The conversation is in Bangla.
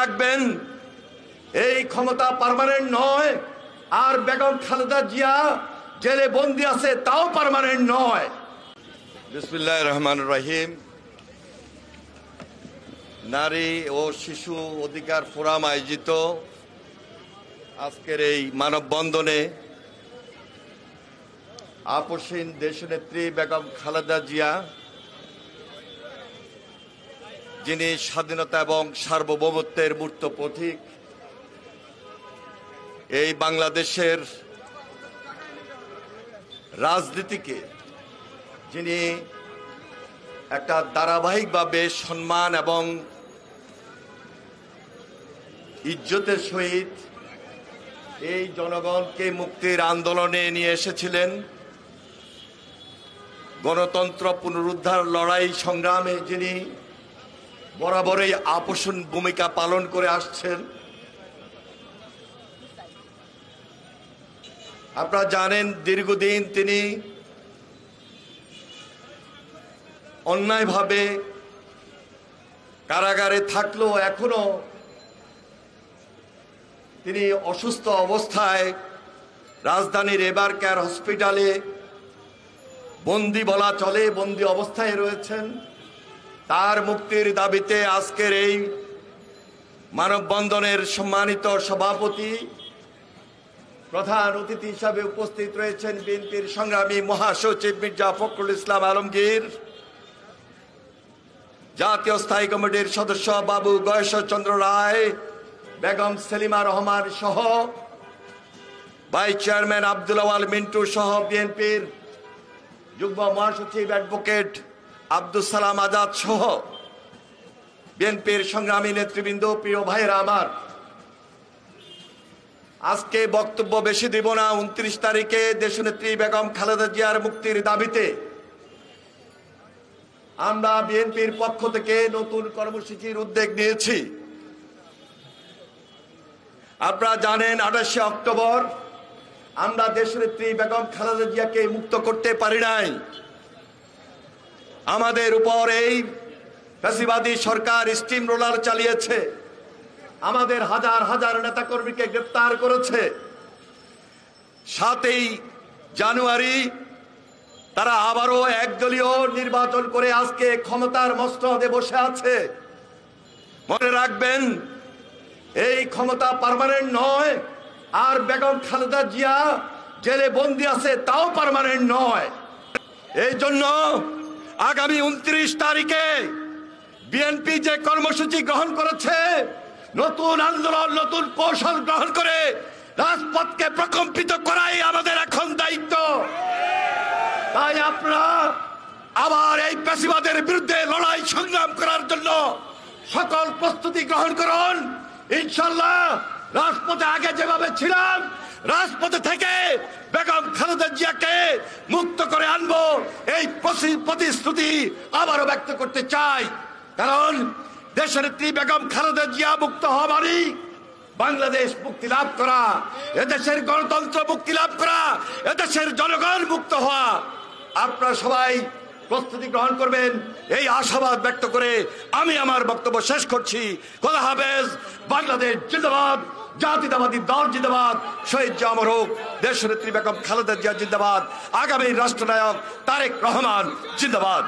রাখবেন, এই ক্ষমতা পার্মানেন্ট নয়। আর বেগম খালেদা জিয়া জেলে বন্দী আছে, তাও পার্মানেন্ট নয়। বিসমিল্লাহির রহমানির রহিম। নারী ও শিশু অধিকার ফোরাম আয়োজিত আজকের এই মানববন্ধনে আপসহীন দেশনেত্রী বেগম খালেদা জিয়া, যিনি স্বাধীনতা এবং সার্বভৌমত্বের মূর্ত প্রতীক, এই বাংলাদেশের রাজনীতিকে যিনি একটা ধারাবাহিকভাবে সম্মান এবং ইজ্জতের সহিত এই জনগণকে মুক্তির আন্দোলনে নিয়ে এসেছিলেন, গণতন্ত্র পুনরুদ্ধার লড়াই সংগ্রামে যিনি বরাবরই আপোষণ ভূমিকা পালন করে আসছেন। আপনারা জানেন, দীর্ঘদিন তিনি অন্যায়ভাবে কারাগারে থাকলেও এখনো তিনি অসুস্থ অবস্থায় রাজধানীর এভার কেয়ার হসপিটালে বন্দি বলা চলে, বন্দি অবস্থায় রয়েছেন। তার মুক্তির দাবিতে আজকের এই মানববন্ধনের সম্মানিত সভাপতি, প্রধান অতিথি হিসাবে উপস্থিত রয়েছেন বিএনপির সংগ্রামী মহাসচিব মির্জা ফখরুল ইসলাম আলমগীর, জাতীয় স্থায়ী কমিটির সদস্য বাবু গয়েশ্বরচন্দ্র রায়, বেগম সেলিমা রহমান সহ, ভাইস চেয়ারম্যান আব্দুল আওয়াল মিন্টু সহ বিএনপির যুগ্ম মহাসচিব অ্যাডভোকেট আব্দুল সালাম আজাদ সহ বিএনপির সংগ্রামী নেতৃবৃন্দ, প্রিয় ভাইয়েরা আমার, আজকে বক্তব্য বেশি দিব না। 29 তারিখে দেশনেত্রী বেগম খালেদা জিয়ার মুক্তির দাবিতে আমরা বিএনপির পক্ষ থেকে নতুন কর্মসূচির উদ্যোগ নিয়েছি। আপনারা জানেন, 28 অক্টোবর আমরা দেশনেত্রী বেগম খালেদা জিয়াকে মুক্ত করতে পারি নাই। আমাদের উপর এই ফ্যাসিবাদী সরকার স্টিম রোলার চালিয়েছে, আমাদের হাজার হাজার নেতাকর্মীকে গ্রেপ্তার করেছে। 7ই জানুয়ারি তারা আবারও একদলীয় নির্বাচন করে আজকে ক্ষমতার মসনদে বসে আছে। মনে রাখবেন, এই ক্ষমতা পার্মানেন্ট নয়। আর বেগম খালেদা জিয়া জেলে বন্দী আছে, তাও পার্মানেন্ট নয়। এই জন্য আগামী 29 তারিখে বিএনপি যে কর্মসূচি গ্রহণ করেছে, নতুন আন্দোলন, নতুন কৌশল গ্রহণ করে রাজপথকে প্রকম্পিত করাই আমাদের এখন দায়িত্ব। তাই আপনারা আবার এই ফ্যাসিবাদের বিরুদ্ধে লড়াই সংগ্রাম করার জন্য সকল প্রস্তুতি গ্রহণ করুন। ইনশাল্লাহ রাজপথে আগে যেভাবে ছিলাম, রাজপথে থেকে বেগম খালেদা জিয়াকে মুক্ত করে আনবো, এই প্রতিশ্রুতি আবারও ব্যক্ত করতে চাই। কারণ দেশনেত্রী বেগম খালেদা জিয়া মুক্ত হওয়া মানে বাংলাদেশ মুক্তি লাভ করা, এদেশের গণতন্ত্র মুক্তি লাভ করা, এদেশের জনগণ মুক্ত হওয়া। আপনারা সবাই প্রস্তুতি গ্রহণ করবেন, এই আশাবাদ ব্যক্ত করে আমি আমার বক্তব্য শেষ করছি। খোদা হাফেজ। বাংলাদেশ জিন্দাবাদ, জাতীয়তাবাদী দল জিন্দাবাদ, শহীদ জামর হোক, দেশনেত্রী বেগম খালেদা জিয়া জিন্দাবাদ, আগামী রাষ্ট্রনায়ক তারেক রহমান জিন্দাবাদ।